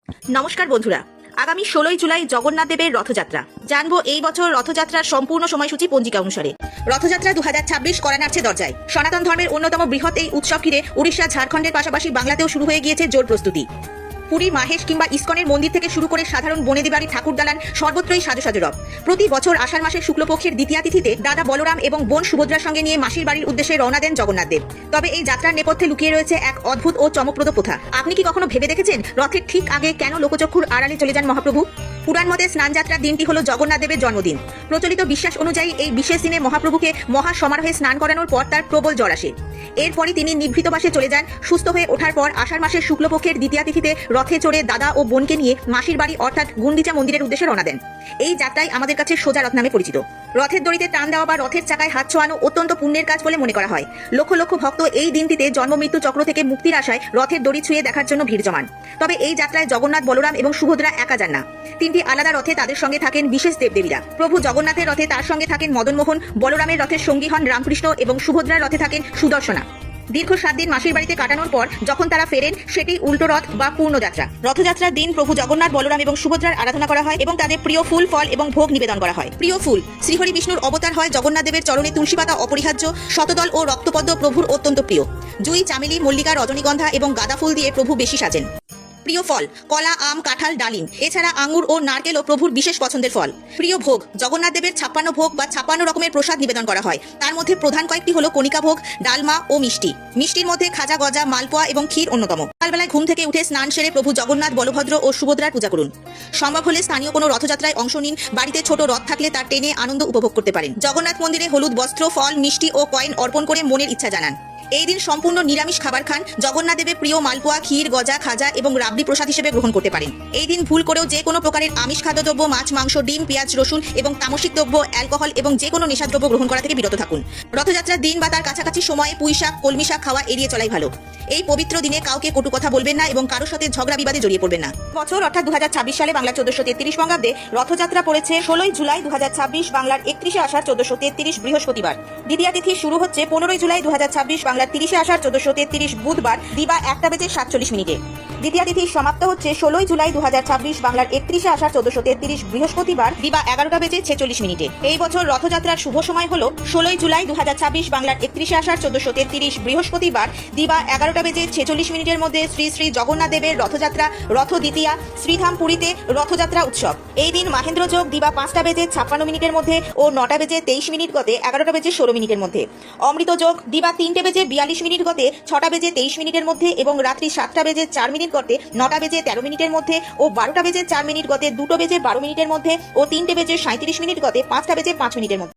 নমস্কার বন্ধুরা, আগামী 16ই জুলাই জগন্নাথ দেবের রথযাত্রা। জানবো এই বছর রথযাত্রার সম্পূর্ণ সময়সূচি পঞ্জিকা অনুসারে। রথযাত্রা 2026 করা নাড়ছে দরজায়। সনাতন ধর্মের অন্যতম বৃহৎ এই উৎসব ঘিরে উড়িষ্যা, ঝাড়খণ্ডের পাশাপাশি বাংলাতেও শুরু হয়ে গিয়েছে জোর প্রস্তুতি। পুরী, মাহেশ কিংবা ইস্কনের মন্দির থেকে শুরু করে সাধারণ বনেদি বাড়ি, ঠাকুর দালান সর্বত্রই সাজো সাজো রব। প্রতি বছর আষাঢ় মাসের শুক্লপক্ষের দ্বিতীয়া তিথিতে দাদা বলরাম এবং বোন সুভদ্রার সঙ্গে নিয়ে মাসির বাড়ির উদ্দেশ্যে রওনা দেন জগন্নাথ দেব। তবে এই যাত্রার নেপথ্যে লুকিয়ে রয়েছে এক অদ্ভুত ও চমকপ্রদ প্রথা। আপনি কি কখনো ভেবে দেখেছেন রথের ঠিক আগে কেন লোকচক্ষুর আড়ালে চলে যান মহাপ্রভু? পুরাণ মতে স্নানযাত্রার দিনটি হলো জগন্নাথ দেবের জন্মদিন। প্রচলিত বিশ্বাস অনুযায়ী এই বিশেষ দিনে মহাপ্রভুকে মহা সমারোহে স্নান করানোর পর তার প্রবল জ্বর আসে। এরপরই তিনি নিভৃতবাসে চলে যান। সুস্থ হয়ে ওঠার পর আষাঢ় মাসের শুক্লপক্ষের দ্বিতীয়া তিথিতে রথে চড়ে দাদা ও বোনকে নিয়ে মাসির বাড়ি অর্থাৎ গুন্ডিচা মন্দিরের উদ্দেশ্যে রওনা দেন। এই যাত্রাই আমাদের কাছে সোজা রথ নামে পরিচিত। রথের দড়িতে টান দেওয়া বা রথের চাকায় হাত ছোঁয়ানো অত্যন্ত পুণ্যের কাজ বলে মনে করা হয়। লক্ষ লক্ষ ভক্ত এই দিনটিতে জন্ম মৃত্যু চক্র থেকে মুক্তির আশায় রথের দড়ি ছুঁয়ে দেখার জন্য ভিড় জমান। তবে এই যাত্রায় জগন্নাথ, বলরাম এবং সুভদ্রা একা যান না। তিনটি আলাদা রথে তাদের সঙ্গে থাকেন বিশেষ দেবদেবীরা। প্রভু জগন্নাথের রথে তার সঙ্গে থাকেন মদনমোহন, বলরামের রথের সঙ্গী হন রামকৃষ্ণ এবং সুভদ্রার রথে থাকেন সুদর্শনা। দীর্ঘ 7 দিন মাসির বাড়িতে কাটানোর পর যখন তারা ফেরেন, সেটি উল্টো রথ বা পূর্ণ যাত্রা। রথযাত্রার দিন প্রভু জগন্নাথ, বলরাম এবং সুভদ্রার আরাধনা করা হয় এবং তাদের প্রিয় ফুল, ফল এবং ভোগ নিবেদন করা হয়। প্রিয় ফুল, শ্রীহরি বিষ্ণুর অবতার হয় জগন্নাথ দেবের চরণে তুলসী পাতা অপরিহার্য। শতদল ও রক্তপদ্ম প্রভুর অত্যন্ত প্রিয়। জুঁই, চামেলি, মল্লিকা, রজনীগন্ধা এবং গাঁদা ফুল দিয়ে প্রভু বেশি সাজেন। প্রিয় ফল, কলা, আম, কাঁঠাল, ডালিম, এছাড়া আঙ্গুর ও নারকেলও প্রভুর বিশেষ পছন্দের ফল। প্রিয় ভোগ, জগন্নাথ দেবের 56 ভোগ বা 56 রকমের প্রসাদ নিবেদন করা হয়। তার মধ্যে প্রধান কয়েকটি হলো কণিকা ভোগ, ডালমা ও মিষ্টি। মিষ্টির মধ্যে খাজা, গজা, মালপোয়া এবং ক্ষীর অন্যতম। সকালবেলায় ঘুম থেকে উঠে স্নান সেরে প্রভু জগন্নাথ, বলভদ্র ও সুভদ্রার পূজা করুন। সম্ভব হলে স্থানীয় কোনো রথযাত্রায় অংশ নিন। বাড়িতে ছোট রথ থাকলে তার টেনে আনন্দ উপভোগ করতে পারেন। জগন্নাথ মন্দিরে হলুদ বস্ত্র, ফল, মিষ্টি ও কয়েন অর্পণ করে মনের ইচ্ছা জানান। এই দিন সম্পূর্ণ নিরামিষ খাবার খান। জগন্নাথ দেবের প্রিয় মালপোয়া, ক্ষীর, গজা, খাজা এবং রাবড়ি প্রসাদ হিসেবে গ্রহণ করতে পারেন। এই দিন ভুল করেও যে কোনো প্রকারের আমিষ খাদ্যদ্রব্য, মাছ, মাংস, ডিম, পেঁয়াজ, রসুন এবং তামসিক দ্রব্য, অ্যালকোহল এবং যে কোনো নেশাদ্রব্য গ্রহণ করা থেকে বিরত থাকুন। রথযাত্রার দিন বা তার কাছাকাছি সময়ে পুঁই শাক, কলমি শাক খাওয়া এড়িয়ে চলাই ভালো। এই পবিত্র দিনে কাউকে কটু কথা বলবেন না এবং কারোর সাথে ঝগড়া বিবাদে জড়িয়ে পড়বেন না। বছর অর্থাৎ 2026 সালে বাংলা 1433 বঙ্গাব্দে রথযাত্রা পড়েছে 16ই জুলাই 2026, বাংলার 31শে আষাঢ় 1433 বৃহস্পতিবার। দ্বিতীয়া তিথি শুরু হচ্ছে 15ই জুলাই 2026, বাংলার 30শে আষাঢ় 1433 বুধবার দিবা 1:47 দ্বিতীয়া তিথি সমাপ্ত হচ্ছে 16ই জুলাই 2026, বাংলার 31শে আষাঢ় 1433 বৃহস্পতিবার দিবা 11:46। এই বছর রথযাত্রার শুভ সময় হলো 16ই জুলাই 2026, বাংলার 31শে আষাঢ় 1433 বৃহস্পতিবার দিবা 11:46 মধ্যে শ্রী শ্রী জগন্নাথ দেবের রথযাত্রা, রথ দ্বিতীয়া, শ্রীধাম পুরীতে রথযাত্রা উৎসব। এই দিন মাহেন্দ্র যোগ দিবা 5:56 মধ্যে ও 9:23 গতে 11:16 মধ্যে। অমৃত যোগ দিবা 3:42 গতে 6:23 মধ্যে এবং রাত্রি 7:04 গতে 9:13 মধ্যে ও 12:04 গতে 2:12 মধ্যে ও 3:37 গতে 5:05 মধ্যে।